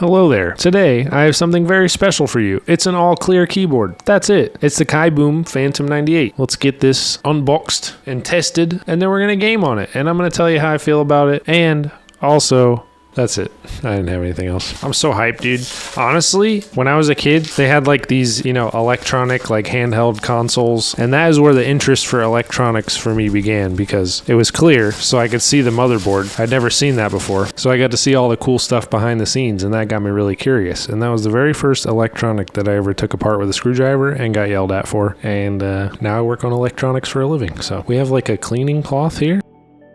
Hello there. Today, I have something very special for you. It's an all-clear keyboard. That's it. It's the KiiBOOM Phantom 98. Let's get this unboxed and tested, and then we're going to game on it. And I'm going to tell you how I feel about it, and also... that's it. I didn't have anything else. I'm so hyped, dude. Honestly, when I was a kid, they had like these, electronic, like handheld consoles. And that is where the interest for electronics for me began because it was clear, so I could see the motherboard. I'd never seen that before. So I got to see all the cool stuff behind the scenes, and that got me really curious. And that was the very first electronic that I ever took apart with a screwdriver and got yelled at for. And now I work on electronics for a living. So we have like a cleaning cloth here.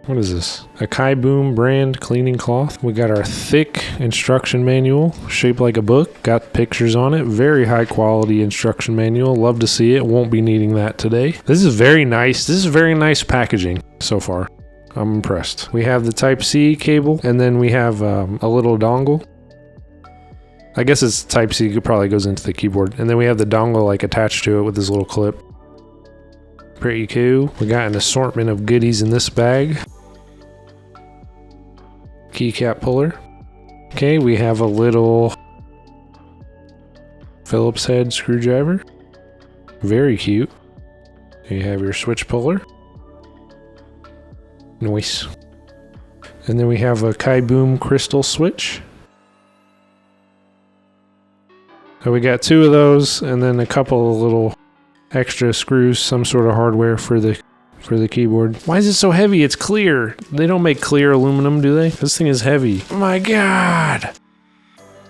What is this? A KiiBOOM brand cleaning cloth. We got our thick instruction manual, shaped like a book. Got pictures on it. Very high quality instruction manual. Love to see it. Won't be needing that today. This is very nice. This is very nice packaging so far. I'm impressed. We have the Type-C cable, and then we have a little dongle. I guess it's Type-C. It probably goes into the keyboard. And then we have the dongle like attached to it with this little clip. Pretty cool. We got an assortment of goodies in this bag. Keycap puller. Okay, we have a little Phillips head screwdriver. Very cute. You have your switch puller. Nice. And then we have a KiiBOOM crystal switch. So we got two of those, and then a couple of little extra screws, some sort of hardware for the keyboard. Why is it so heavy? It's clear. They don't make clear aluminum, do they? This thing is heavy. Oh my god.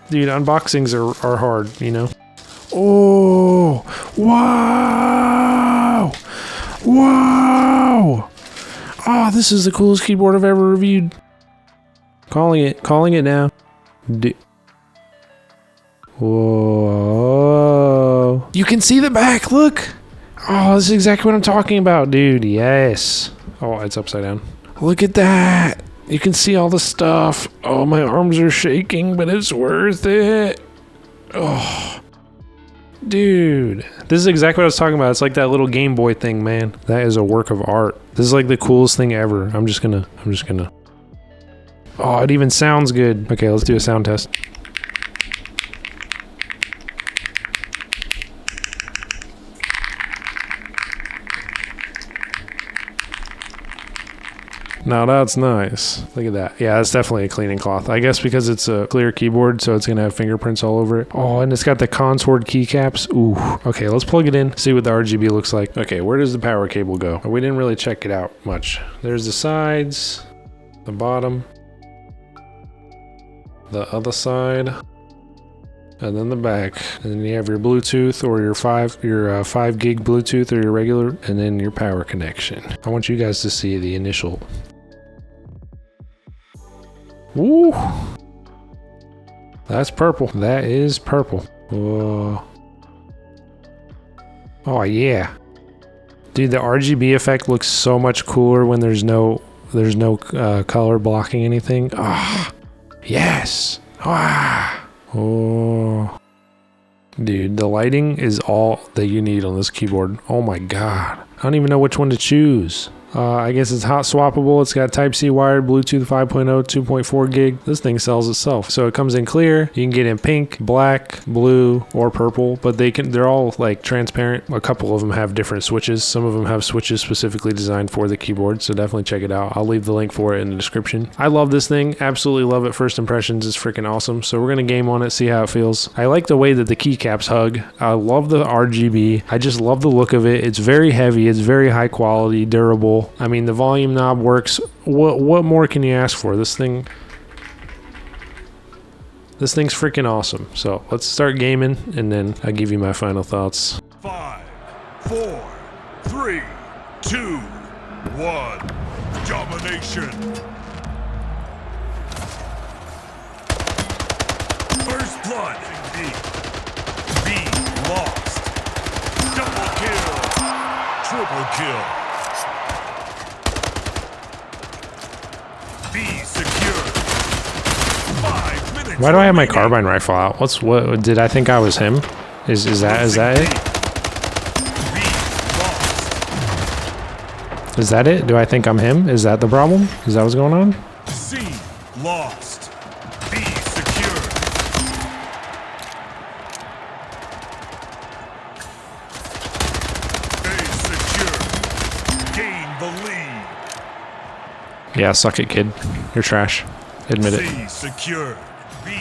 Dude, unboxings are hard, you know? Oh, wow. Wow. Oh, this is the coolest keyboard I've ever reviewed. Calling it now. Whoa. You can see the back, look. Oh, this is exactly what I'm talking about, dude. Yes. Oh, it's upside down. Look at that. You can see all the stuff. Oh, my arms are shaking, but it's worth it. Oh, dude. This is exactly what I was talking about. It's like that little Game Boy thing, man. That is a work of art. This is like the coolest thing ever. I'm just gonna. Oh, it even sounds good. Okay, let's do a sound test. Now that's nice. Look at that. Yeah, that's definitely a cleaning cloth. I guess because it's a clear keyboard, so it's going to have fingerprints all over it. Oh, and it's got the contoured keycaps. Ooh. Okay, let's plug it in, see what the RGB looks like. Okay, where does the power cable go? We didn't really check it out much. There's the sides, the bottom, the other side, and then the back. And then you have your Bluetooth or your 5 gig Bluetooth or your regular, and then your power connection. I want you guys to see the initial. Woo! That's purple. That is purple. Whoa. Oh yeah. Dude, the RGB effect looks so much cooler when there's no color blocking anything. Ah, yes. Ah. Oh. Dude, the lighting is all that you need on this keyboard. Oh my god. I don't even know which one to choose. I guess it's hot swappable. It's got Type-C wired, Bluetooth 5.0, 2.4 gig. This thing sells itself. So it comes in clear. You can get in pink, black, blue, or purple, but they're all like transparent. A couple of them have different switches. Some of them have switches specifically designed for the keyboard, so definitely check it out. I'll leave the link for it in the description. I love this thing. Absolutely love it. First impressions is freaking awesome. So we're going to game on it, see how it feels. I like the way that the keycaps hug. I love the RGB. I just love the look of it. It's very heavy. It's very high quality, durable. I mean, the volume knob works. What more can you ask for? This thing's freaking awesome. So let's start gaming, and then I'll give you my final thoughts. 5, 4, 3, 2, 1. Domination. First blood. B lost. Double kill. Triple kill. B secured. 5 minutes. Why do I have my carbine rifle out? What did I think I was him? Is that it? Is that it? Do I think I'm him? Is that the problem? Is that what's going on? C lost. B secured. Yeah, suck it, kid. You're trash. Admit it. C secured. B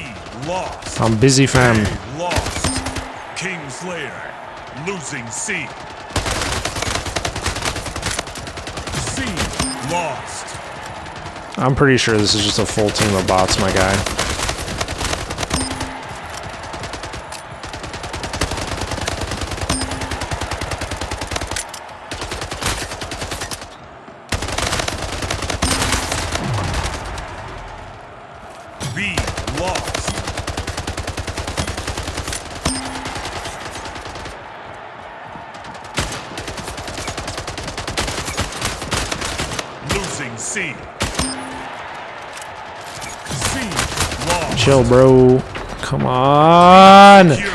lost. I'm busy, fam. A lost. Kingslayer losing C. C lost. I'm pretty sure this is just a full team of bots, my guy. B lost. Losing C. C lost. Chill, bro. Come on. Secured.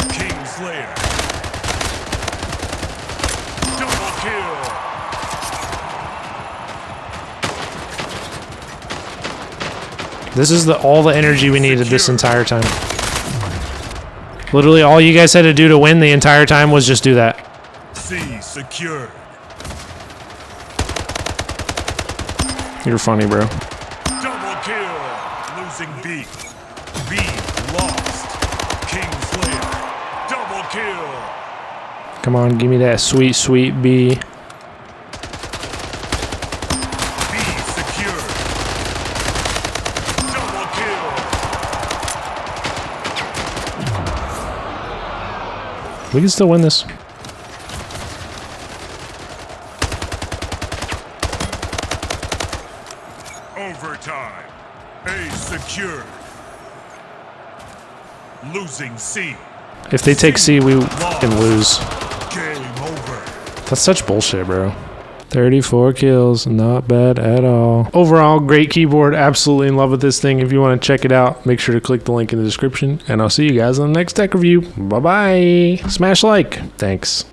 Kingslayer. Double kill. This is all the energy we needed this entire time. Literally all you guys had to do to win the entire time was just do that. C secured. You're funny, bro. Double kill. Losing B. B lost. Kingslayer. Double kill. Come on, give me that sweet, sweet B. B secured. Double kill. We can still win this. Overtime. A secured. Losing C. If they take C, we can lose. Game over. That's such bullshit, bro. 34 kills, not bad at all. Overall, great keyboard. Absolutely in love with this thing. If you want to check it out, make sure to click the link in the description. And I'll see you guys on the next tech review. Bye-bye. Smash like. Thanks.